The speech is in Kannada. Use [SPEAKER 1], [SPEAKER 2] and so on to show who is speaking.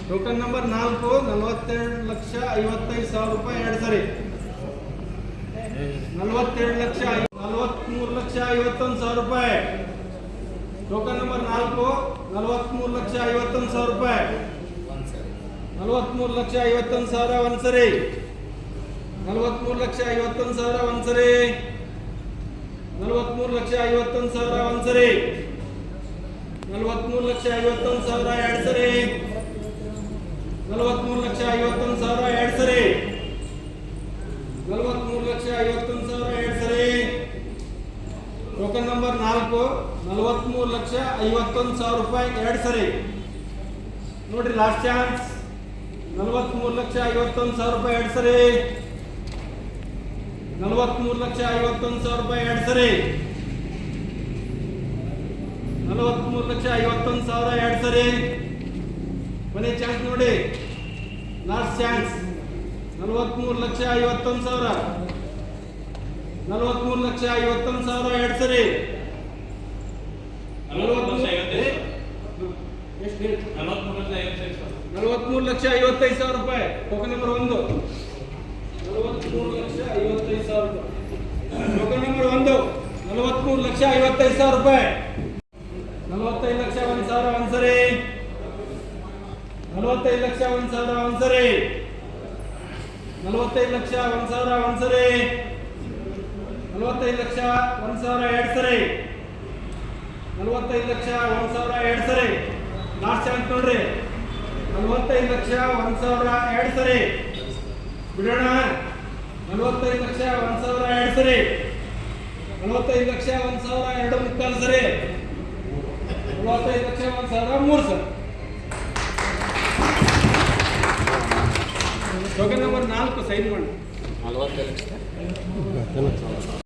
[SPEAKER 1] ಟೋಕನ್ ನಂಬರ್ 4 42,55,000 ರೂಪಾಯಿ ಎರಡು ಸರಿ. 43,51,000 ರೂಪಾಯಿ. ಟೋಕನ್ ನಂಬರ್ 4 43,51,000 ರೂಪಾಯಿ. 43,51,000 ಒಂದು ಸರಿ. 43,51,000 ಒಂದು ಸರಿ. 43,51,000 ಒಂದು ಸರಿ. 43,51,000 ಎರಡು ಸರಿ. 43,51,000 ಎರಡು ಸರಿ. 43,51,000 ಎರಡು ಸರಿ. ಟೋಕನ್ ನಂಬರ್ 4 43,51,000 ರೂಪಾಯಿ ಎರಡು ಸರಿ. ನೋಡ್ರಿ ಲಾಸ್ಟ್ ಚಾನ್ಸ್. 43,51,000 ರೂಪಾಯಿ ಎರಡು ಸರಿ. 43,51,000 ರೂಪಾಯಿ ಎರಡು ಸರಿ. 43,51,000 ಎರಡು ಸರಿ. ಕೊನೆ ಚಾನ್ಸ್ ನೋಡಿ, ಲಾಸ್ಟ್ ಚಾನ್ಸ್. 43,51,000. 43,51,000 ಎರಡು ಸರಿ. 43,55,000 ರೂಪಾಯಿ. ಟೋಕನ್ ನಂಬರ್ 1 43,55,000 ರೂಪಾಯಿ. ಟೋಕನ್ ನಂಬರ್ 1 43,55,000 ರೂಪಾಯಿ. 45,01,000 ಒಂದು ಸರಿ. 45,01,000 ಒಂದು ಸರಿ. 45,01,000 ಒಂದು ಸರಿ. 45,01,000 ಎರಡು ಸರಿ. 45,01,000 ಎರಡು ಸರಿ. ಲಾಸ್ಟ್ ಚಾನ್ಸ್ ನೋಡ್ರಿ. 45,01,000 ಎರಡು ಸರಿ. ಬಿಡೋಣ. 45,01,000 ಎರಡು ಸರಿ. 45,01,000 ಎರಡು ಮುಕ್ಕಾಲು ಸರಿ. 45,01,000 ಮೂರು ಸರಿ. ಟೋಕನ್ ನಂಬರ್ 4 ಸೈನ್ ಮಾಡಿ.
[SPEAKER 2] 40 ಲಕ್ಷ